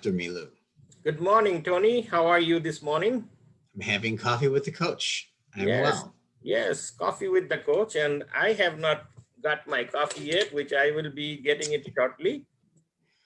Dr. Milu. Good morning, Tony. How are you this morning? I'm having coffee with the coach. I'm Yes, well. yes, coffee with the coach. And I have not got my coffee yet, which I will be getting it shortly.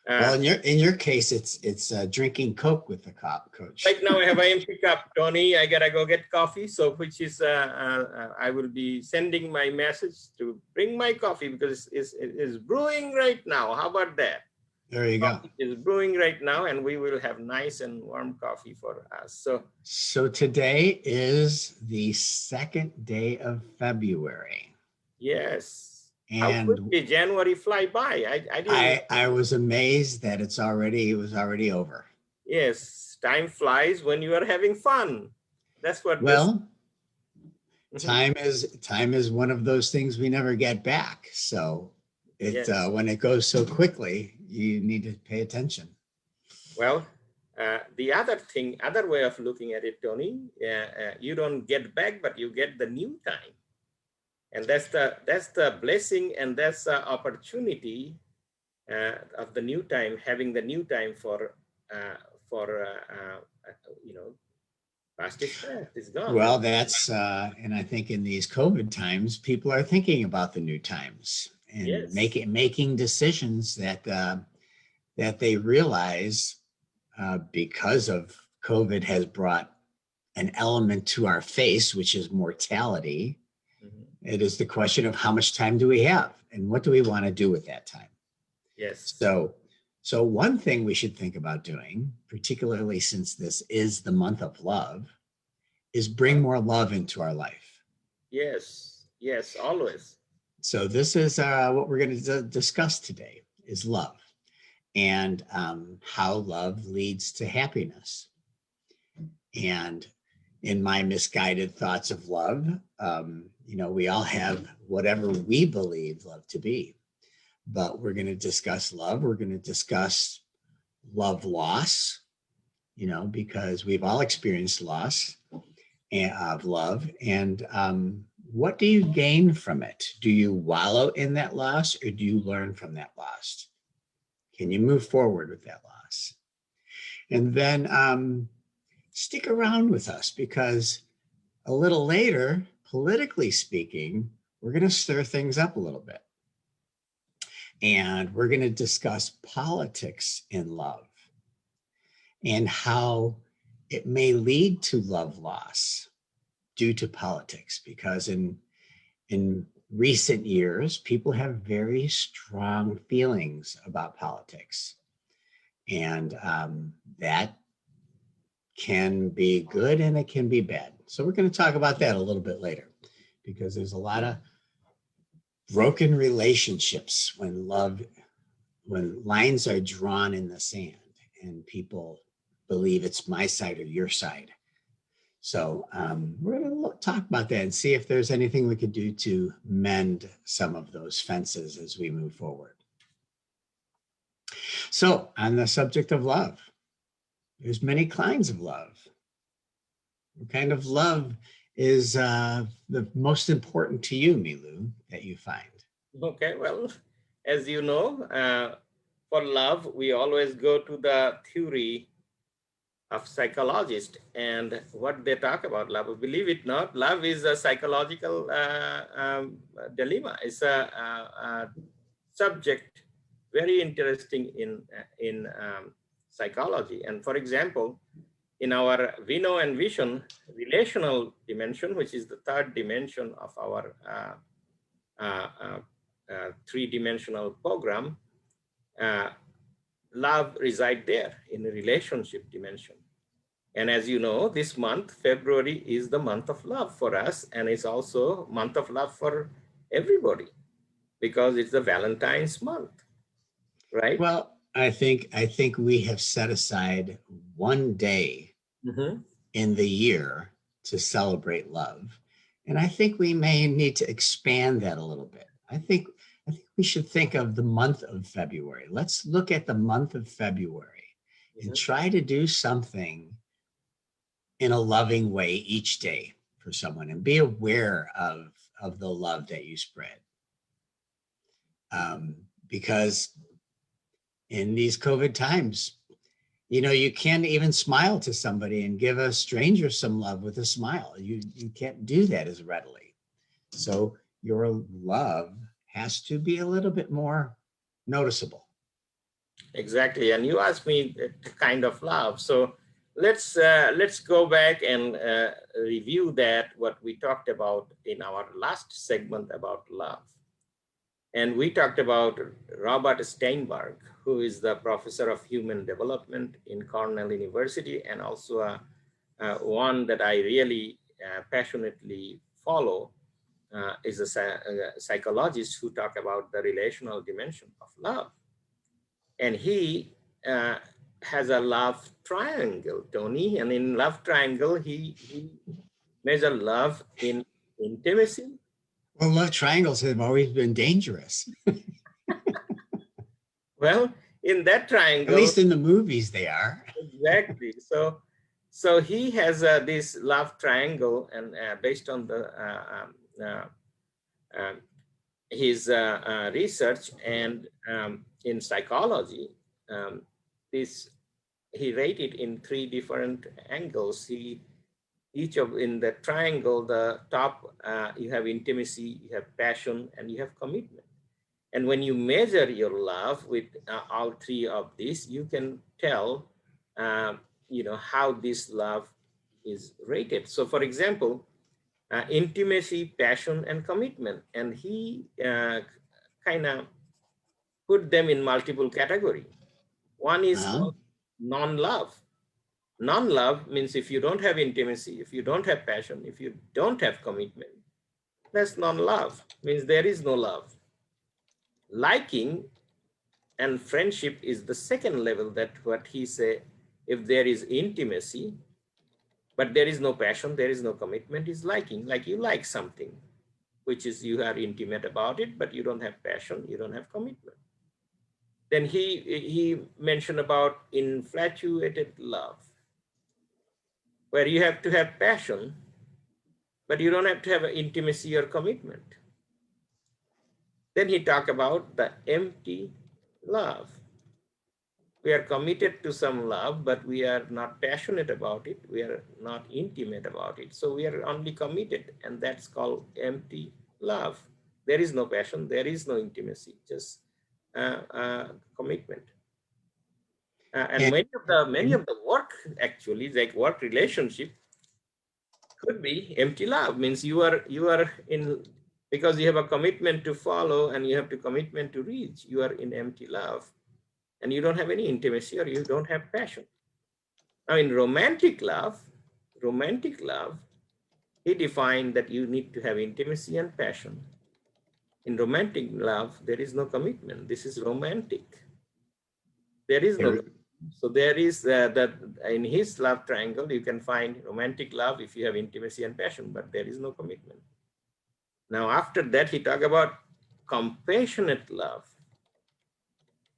Well, in your case, it's drinking Coke with the coach. Right now I have an empty cup, Tony. I gotta go get coffee. So which is, I will be sending my message to bring my coffee because it is brewing right now. How about that? There you go. It's brewing right now and we will have nice and warm coffee for us. So today is the second day of February. Yes. And how quickly January fly by. I was amazed that it was already over. Yes, time flies when you are having fun. That's what. Well, time is one of those things we never get back. So when it goes so quickly, you need to pay attention. Well, the other way of looking at it, Tony, you don't get back, but you get the new time. And that's the blessing and that's the opportunity of the new time, having the new time for past is gone. Well, that's and I think in these COVID times, people are thinking about the new times and making decisions that that they realize because of COVID has brought an element to our face, which is mortality. It is the question of how much time do we have and what do we want to do with that time? Yes. So one thing we should think about doing, particularly since this is the month of love, is bring more love into our life. Yes, yes, always. So this is what we're going to discuss today is love and how love leads to happiness. And in my misguided thoughts of love, we all have whatever we believe love to be. But we're going to discuss love. We're going to discuss love loss, because we've all experienced loss of love. And what do you gain from it? Do you wallow in that loss or do you learn from that loss? Can you move forward with that loss? And then stick around with us because a little later, politically speaking, we're going to stir things up a little bit. And we're going to discuss politics in love and how it may lead to love loss due to politics, because in recent years, people have very strong feelings about politics. And that can be good and it can be bad. So we're going to talk about that a little bit later, because there's a lot of broken relationships when lines are drawn in the sand and people believe it's my side or your side. So we're going to talk about that and see if there's anything we could do to mend some of those fences as we move forward. So on the subject of love, there's many kinds of love. What kind of love is the most important to you, Milu, that you find? Okay, well, as you know, for love, we always go to the theory of psychologists and what they talk about love. Believe it or not, love is a psychological dilemma. It's a subject very interesting in psychology. And for example, in our Vino and Vision relational dimension, which is the third dimension of our three-dimensional program, love resides there in the relationship dimension. And as you know, this month, February, is the month of love for us. And it's also month of love for everybody because it's the Valentine's month, right? Well, I think we have set aside one day in the year to celebrate love. And I think we may need to expand that a little bit. I think we should think of the month of February. Let's look at the month of February and try to do something in a loving way each day for someone and be aware of the love that you spread. Because in these COVID times, You know, you can't even smile to somebody and give a stranger some love with a smile. You can't do that as readily. So your love has to be a little bit more noticeable. Exactly. And you asked me the kind of love. So let's go back and review that what we talked about in our last segment about love. And we talked about Robert Steinberg, who is the professor of human development in Cornell University, and also one that I really passionately follow is a psychologist who talk about the relational dimension of love. And he has a love triangle, Tony. And in love triangle, he measures love in intimacy. Well, love triangles have always been dangerous. Well, in that At triangle, least in the movies, they are. exactly. So he has this love triangle, and based on the um, his research and in psychology, um, this he rated in three different angles. Each of in the triangle, the top you have intimacy, you have passion, and you have commitment. And when you measure your love with all three of these, you can tell, um, how this love is rated. So, for example, intimacy, passion, and commitment, and he kind of put them in multiple category. One is Uh-huh. called non-love. Non-love means if you don't have intimacy, if you don't have passion, if you don't have commitment, that's non-love, means there is no love. Liking and friendship is the second level, that what he say, if there is intimacy, but there is no passion, there is no commitment, is liking. Like you like something, which is you are intimate about it, but you don't have passion, you don't have commitment. Then he mentioned about infatuated love, where you have to have passion, but you don't have to have intimacy or commitment. Then he talked about the empty love. We are committed to some love, but we are not passionate about it. We are not intimate about it. So we are only committed, and that's called empty love. There is no passion, there is no intimacy, just commitment. And And many of the work, actually, like work relationship, could be empty love. Means you are in, because you have a commitment to follow and you have to commitment to reach. You are in empty love, and you don't have any intimacy or you don't have passion. Now, in romantic love, he defined that you need to have intimacy and passion. In romantic love, there is no commitment. This is romantic. There is no. there, So there is that in his love triangle, you can find romantic love if you have intimacy and passion, but there is no commitment. Now, after that, he talked about compassionate love,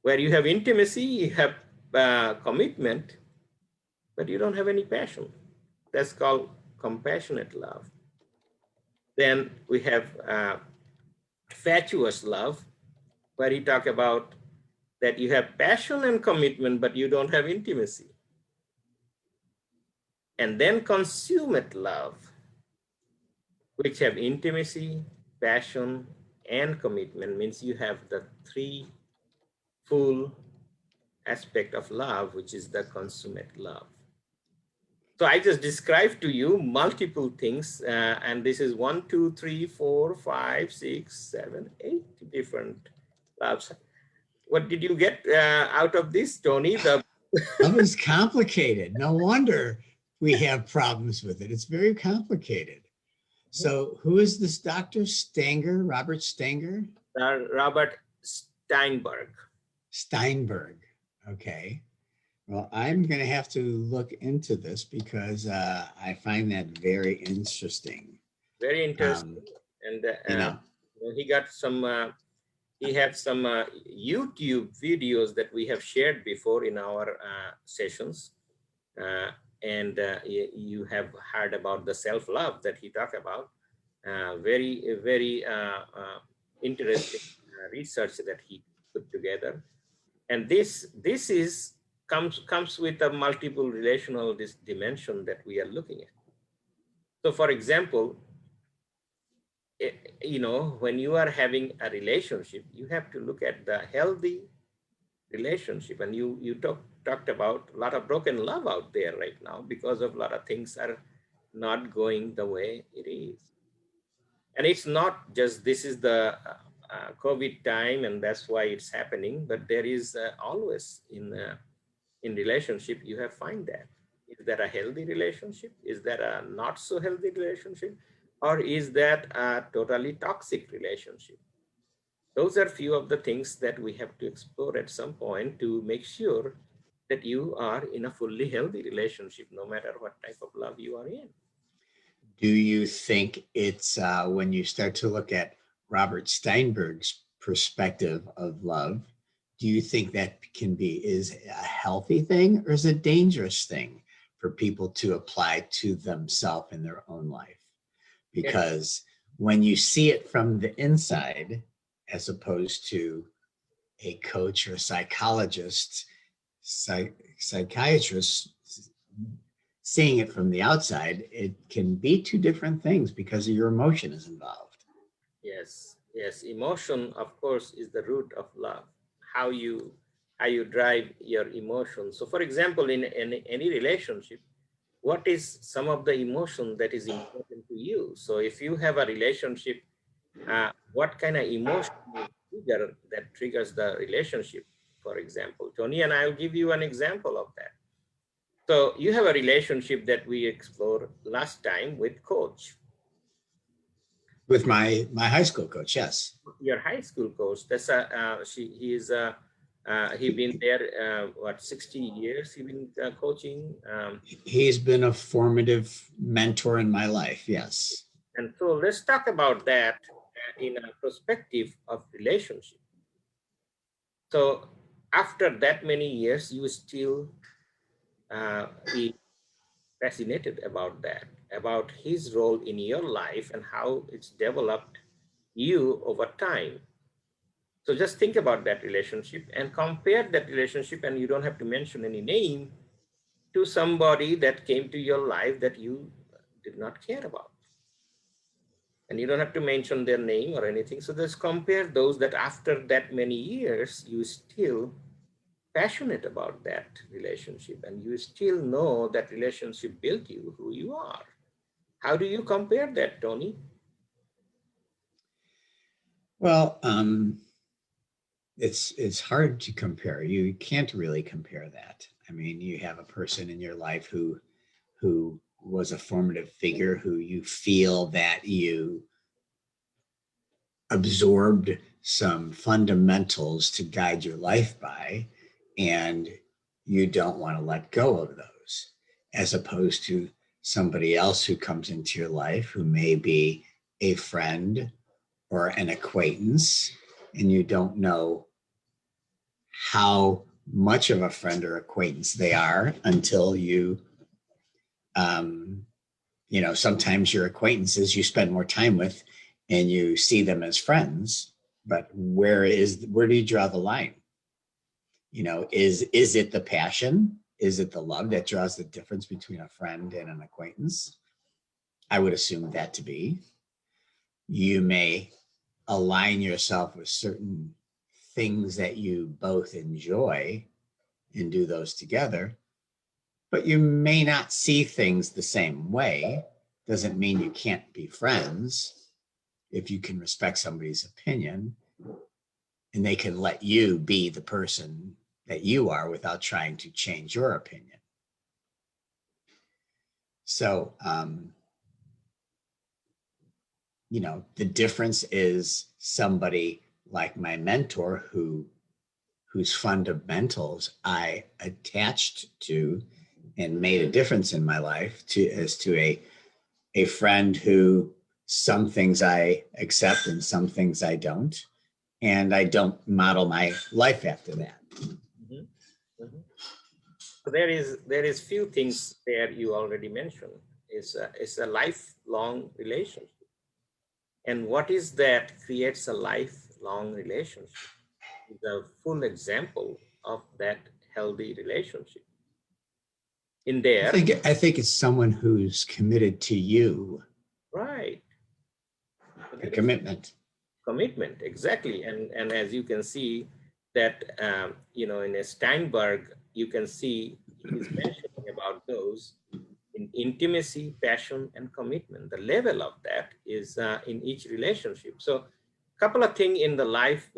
where you have intimacy, you have commitment, but you don't have any passion. That's called compassionate love. Then we have fatuous love, where he talk about that you have passion and commitment, but you don't have intimacy. And then consummate love, which have intimacy, passion, and commitment, means you have the three full aspect of love, which is the consummate love. So I just described to you multiple things, and this is 1, 2, 3, 4, 5, 6, 7, 8 different loves. What did you get out of this, Tony? love is complicated. No wonder we have problems with it. It's very complicated. So, who is this Dr. Stanger, Robert Stanger? Robert Steinberg. Steinberg. Okay. Well, I'm going to have to look into this because I find that very interesting. Very interesting. And You know, he got some, he had some YouTube videos that we have shared before in our sessions. And you have heard about the self-love that he talked about. Very interesting research that he put together. And this is comes with a multiple relational dimension that we are looking at. So for example, when you are having a relationship, you have to look at the healthy relationship. And you talked about a lot of broken love out there right now because of a lot of things are not going the way it is. And it's not just this is the COVID time and that's why it's happening, but there is always in relationship, you have find that. Is that a healthy relationship? Is that a not so healthy relationship? Or is that a totally toxic relationship? Those are few of the things that we have to explore at some point to make sure that you are in a fully healthy relationship, no matter what type of love you are in. Do you think it's when you start to look at Robert Steinberg's perspective of love, do you think that is a healthy thing or is a dangerous thing for people to apply to themselves in their own life? Because when you see it from the inside, as opposed to a coach or a psychologist, psychiatrist, seeing it from the outside, it can be two different things because of your emotion is involved. Yes, yes. Emotion, of course, is the root of love. How you drive your emotions. So, for example, in any relationship, what is some of the emotion that is important to you? So, if you have a relationship, what kind of emotional trigger that triggers the relationship? For example, Tony and I will give you an example of that. So, you have a relationship that we explored last time with coach. With my high school coach, yes. Your high school coach. That's he been there 60 years. He been coaching. He's been a formative mentor in my life. Yes. And so let's talk about that in a perspective of relationship. So after that many years, you still be fascinated about that, about his role in your life and how it's developed you over time. So just think about that relationship and compare that relationship, and you don't have to mention any name, to somebody that came to your life that you did not care about. And you don't have to mention their name or anything. So just compare those that after that many years, you still passionate about that relationship and you still know that relationship built you who you are. How do you compare that, Tony? Well, it's hard to compare. You can't really compare that. I mean, you have a person in your life who was a formative figure who you feel that you absorbed some fundamentals to guide your life by, and you don't want to let go of those, as opposed to somebody else who comes into your life who may be a friend or an acquaintance, and you don't know how much of a friend or acquaintance they are until sometimes your acquaintances you spend more time with and you see them as friends, but where do you draw the line? Is it the passion? Is it the love that draws the difference between a friend and an acquaintance? I would assume that to be. You may align yourself with certain things that you both enjoy and do those together, but you may not see things the same way. Doesn't mean you can't be friends if you can respect somebody's opinion and they can let you be the person that you are without trying to change your opinion. So, the difference is somebody like my mentor whose fundamentals I attached to and made a difference in my life as to a friend who some things I accept and some things I don't. And I don't model my life after that. Mm-hmm. Mm-hmm. So there is few things there you already mentioned. It's a lifelong relationship. And what is that creates a lifelong relationship? Is a full example of that healthy relationship. In there, I think it's someone who's committed to you. right. So A that is commitment. commitment, exactly. And as you can see that, in a Steinberg, you can see he's mentioning about those in intimacy, passion, and commitment. The level of that is in each relationship. So a couple of things in the life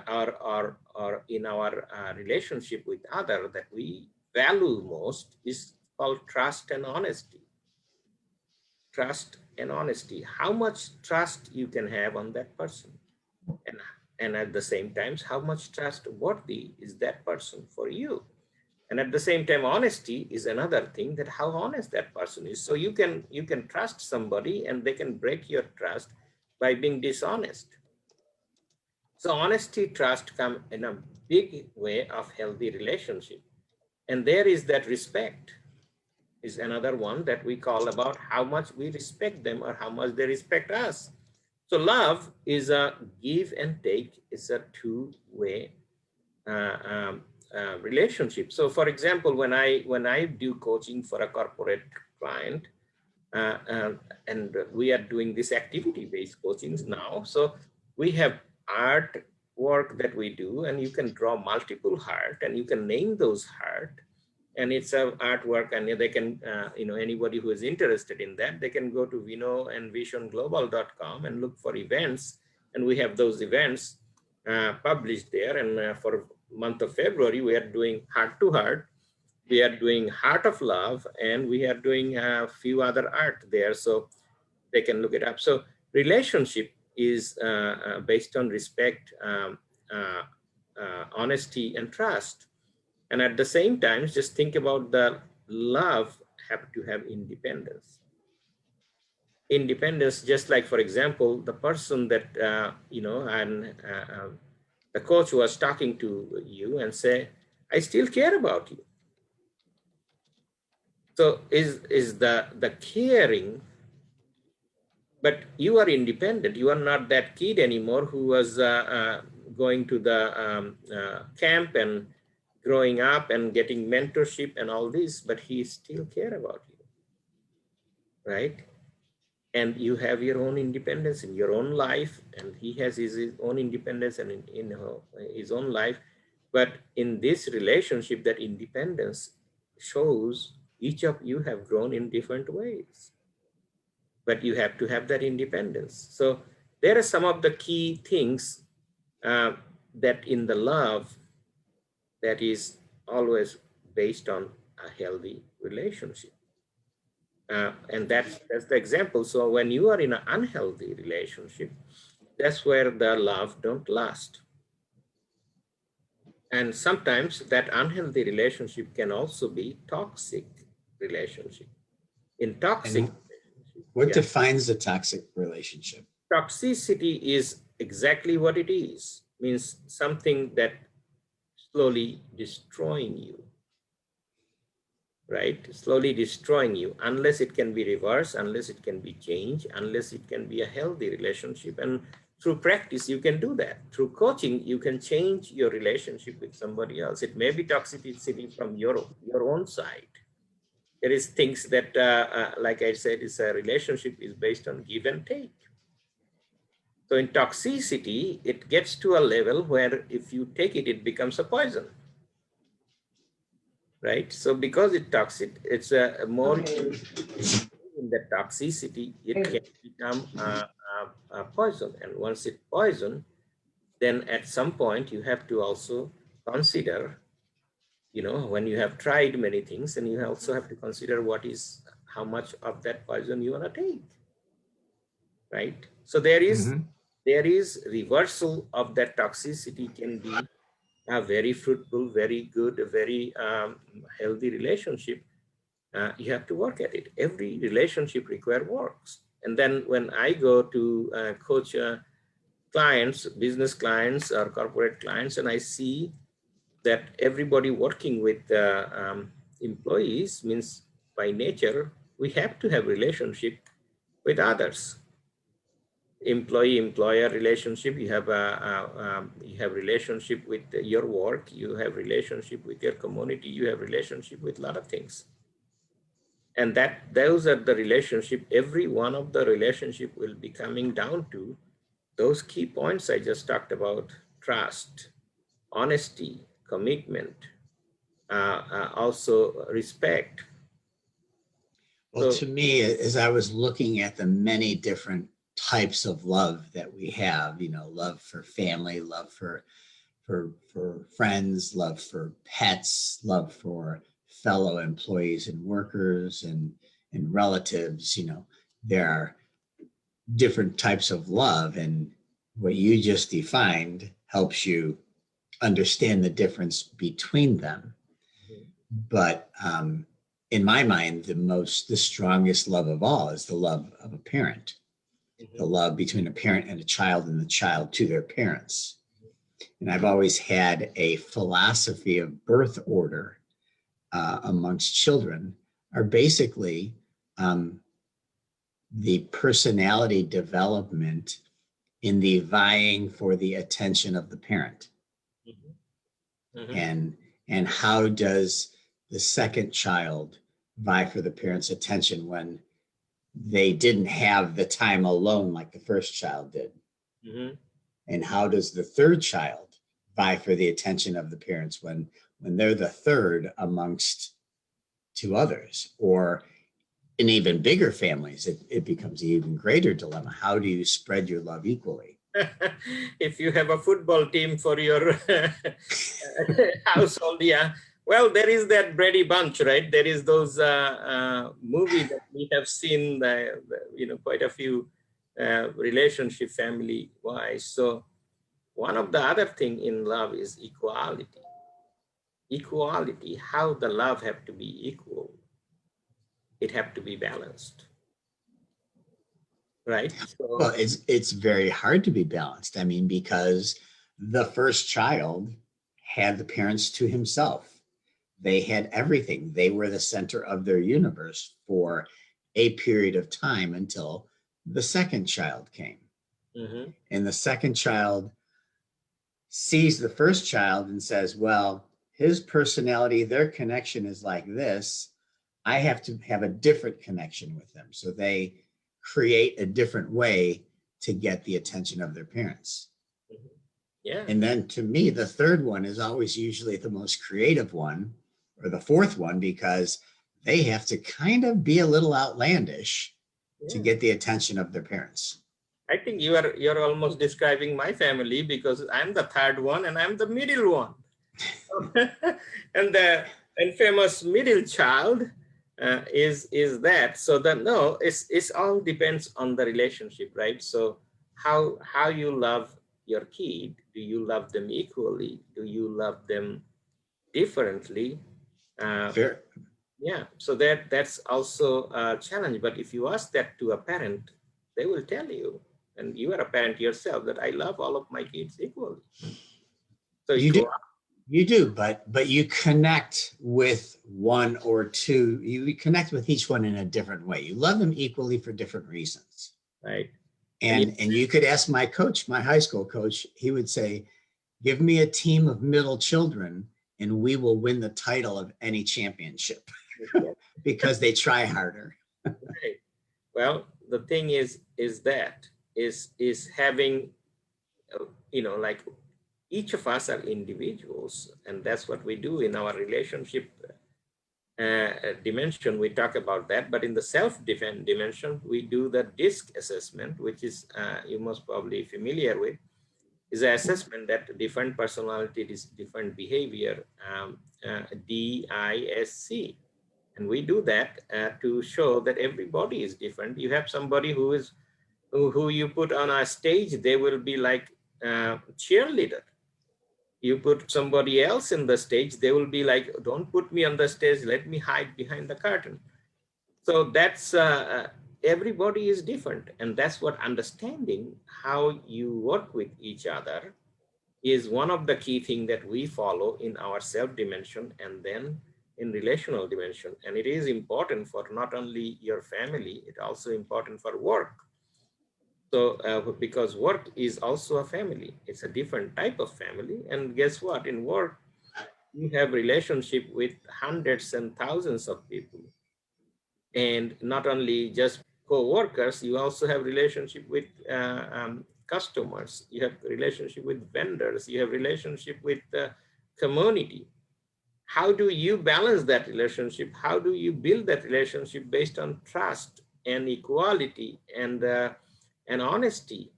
or in our relationship with other that we value most is called trust and honesty. Trust and honesty. How much trust you can have on that person. And at the same time, how much trustworthy is that person for you? And at the same time, honesty is another thing, that how honest that person is. So you can trust somebody and they can break your trust by being dishonest. So honesty, trust come in a big way of healthy relationship. And there is that respect is another one that we call about how much we respect them or how much they respect us. So love is a give and take. It's a two-way relationship. So for example, when I do coaching for a corporate client, and we are doing this activity-based coachings now. So we have art work that we do, and you can draw multiple heart and you can name those heart, and it's a artwork, and they can, anybody who is interested in that, they can go to Vino and visionglobal.com and look for events, and we have those events published there. And for month of February, we are doing heart to heart, we are doing heart of love, and we are doing a few other art there, so they can look it up. So relationship is based on respect, honesty, and trust. And at the same time, just think about the love have to have independence. Independence, just like, for example, the person that, the coach was talking to you and say, I still care about you. So is the caring, but you are independent. You are not that kid anymore who was going to the camp and growing up and getting mentorship and all this, but he still care about you, right? And you have your own independence in your own life, and he has his own independence and in his own life. But in this relationship, that independence shows each of you have grown in different ways, but you have to have that independence. So there are some of the key things that in the love that is always based on a healthy relationship. And that's the example. So when you are in an unhealthy relationship, that's where the love don't last. And sometimes that unhealthy relationship can also be toxic relationship. In toxic relationship, What defines a toxic relationship? toxicity is exactly what it is. Means something that slowly destroying you, right? Slowly destroying you, unless it can be reversed, unless it can be changed, unless it can be a healthy relationship. And through practice, you can do that. Through coaching, you can change your relationship with somebody else. It may be toxicity from your own side. There is things that, like I said, is a relationship is based on give and take. So in toxicity, it gets to a level where if you take it, it becomes a poison. Right? So because it's toxic, it's a more in the toxicity, it can become a poison. And once it's poison, then at some point you have to also consider, when you have tried many things, and you also have to consider how much of that poison you want to take. Right? So there is reversal of that toxicity can be a very fruitful, very good, very healthy relationship. You have to work at it. Every relationship requires works. And then when I go to coach clients, business clients or corporate clients, and I see that everybody working with employees, means by nature, we have to have relationship with others. employee-employer relationship, you have relationship with your work, you have relationship with your community, you have relationship with a lot of things. And those are the relationship, every one of the relationship will be coming down to those key points I just talked about: trust, honesty, commitment, also respect. Well, So, to me, as I was looking at the many different types of love that we have, love for family, love for friends, love for pets, love for fellow employees and workers and relatives, there are different types of love, and what you just defined helps you understand the difference between them. But in my mind, the strongest love of all is the love of a parent, the love between a parent and a child, and the child to their parents. And I've always had a philosophy of birth order amongst children are basically the personality development in the vying for the attention of the parent. And how does the second child vie for the parent's attention when they didn't have the time alone like the first child did? And how does the third child vie for the attention of the parents when they're the third amongst two others? Or in even bigger families, it becomes an even greater dilemma. How do you spread your love equally? If you have a football team for your household, yeah. Well, there is that Brady Bunch, right? There is those movies that we have seen, quite a few relationship family-wise. So one of the other thing in love is equality. Equality, how the love have to be equal. It have to be balanced. Right? So, well, it's very hard to be balanced. I mean, because the first child had the parents to himself. They had everything. They were the center of their universe for a period of time until the second child came. And the second child sees the first child and says, well, his personality, their connection is like this. I have to have a different connection with them. So they create a different way to get the attention of their parents. Yeah. And then to me, the third one is always usually the most creative one, or the fourth one, because they have to kind of be a little outlandish to get the attention of their parents. I think you're almost describing my family, because I'm the third one and I'm the middle one. And the infamous middle child is that. So that, no, it's all depends on the relationship, right? So how you love your kid. Do you love them equally? Do you love them differently? Fair. Yeah, so that's also a challenge. But if you ask that to a parent, they will tell you, and you are a parent yourself, that I love all of my kids equally. So you do, but you connect with one or two. You connect with each one in a different way. You love them equally for different reasons. Right. And you could ask my coach, my high school coach. He would say, "Give me a team of middle children, and we will win the title of any championship." Because they try harder. Right. Well, the thing is having, like, each of us are individuals, and that's what we do in our relationship dimension. We talk about that, but in the self-defense dimension, we do the DISC assessment, which is you most probably familiar with, is an assessment that different personalities, different behavior, DISC. And we do that to show that everybody is different. You have somebody who you put on a stage, they will be like cheerleader. You put somebody else in the stage, they will be like, don't put me on the stage, let me hide behind the curtain. So that's everybody is different, and that's what understanding how you work with each other is one of the key things that we follow in our self dimension and then in relational dimension. And it is important for not only your family, it's also important for work. So because work is also a family, it's a different type of family. And guess what? In work, you have relationship with hundreds and thousands of people. And not only just co-workers, you also have relationship with customers, you have relationship with vendors, you have relationship with the community. How do you balance that relationship? How do you build that relationship based on trust and equality and honesty?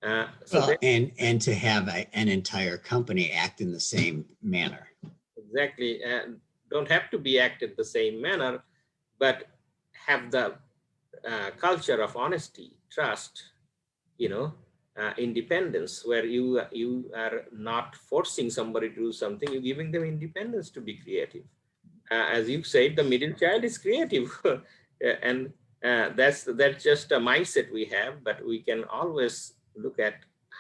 So Well, that and to have an entire company act in the same manner. exactly, don't have to be acted the same manner, but have the culture of honesty, trust, independence, where you are not forcing somebody to do something. You're giving them independence to be creative. As you said, the middle child is creative, and that's just a mindset we have. But we can always look at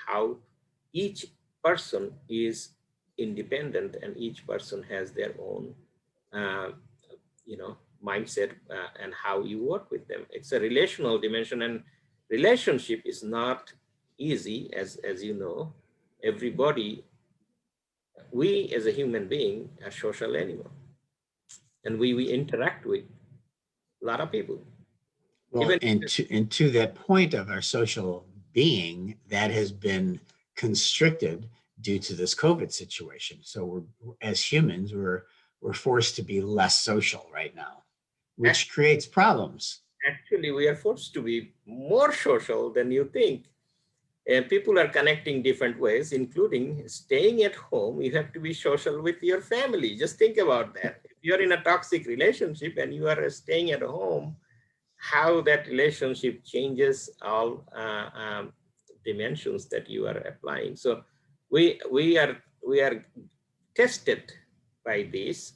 how each person is independent, and each person has their own, uh, mindset, and how you work with them. It's a relational dimension, and relationship is not easy, as you know. Everybody, we as a human being are social animal, and we interact with a lot of people. Well, Even and to that point of our social being, that has been constricted due to this COVID situation. So as humans, we're forced to be less social right now, which creates problems. actually, we are forced to be more social than you think. And people are connecting different ways, including staying at home. You have to be social with your family. Just think about that. If you're in a toxic relationship and you are staying at home, how that relationship changes all dimensions that you are applying. So we are tested by this.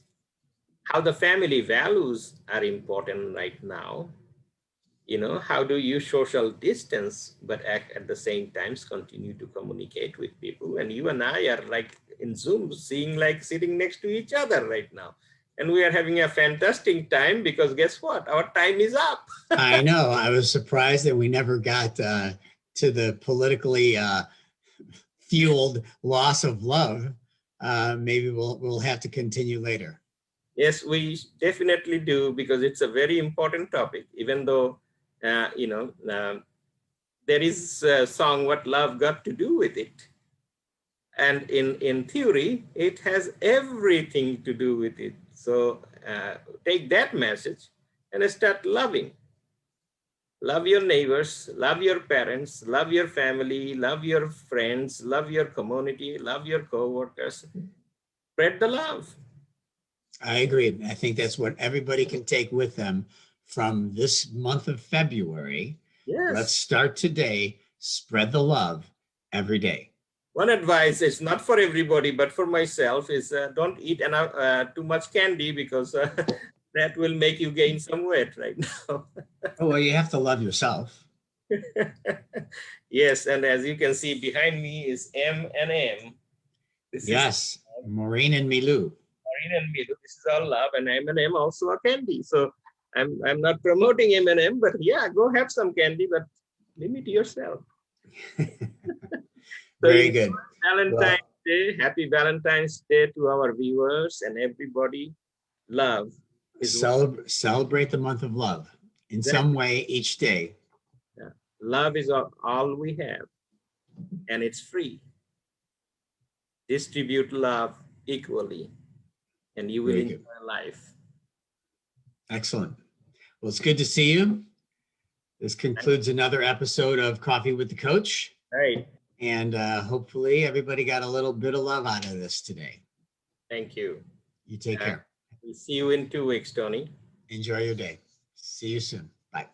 How the family values are important right now. How do you social distance but act at the same times continue to communicate with people? And you and I are like in Zoom, seeing like sitting next to each other right now, and we are having a fantastic time, because guess what, our time is up. I know. I was surprised that we never got to the politically fueled loss of love. Maybe we'll have to continue later. Yes, we definitely do, because it's a very important topic, even though there is a song, what love got to do with it. And in theory, it has everything to do with it. So take that message and start loving. Love your neighbors, love your parents, love your family, love your friends, love your community, love your co-workers. Spread the love. I agree. I think that's what everybody can take with them from this month of February. Let's Yes. start today. Spread the love every day. One advice, it's not for everybody, but for myself, is don't eat enough, too much candy, because that will make you gain some weight right now. Oh, well, you have to love yourself. Yes, and as you can see behind me is M&M. This is Yes, Maureen and Milu. Marine and Milu. This is all love, and M&M also a candy. So I'm not promoting M&M, but yeah, go have some candy, but limit yourself. So Very enjoy good. Valentine's Well, Day. Happy Valentine's Day to our viewers and everybody. Love is celebrate the month of love in some exactly. way each day. Yeah. Love is all we have, and it's free. Distribute love equally, and you will Very good. enjoy life. Excellent. Well, it's good to see you. This concludes another episode of Coffee with the Coach. Right. And hopefully everybody got a little bit of love out of this today. Thank you. You take care. We'll see you in 2 weeks, Tony. Enjoy your day. See you soon. Bye.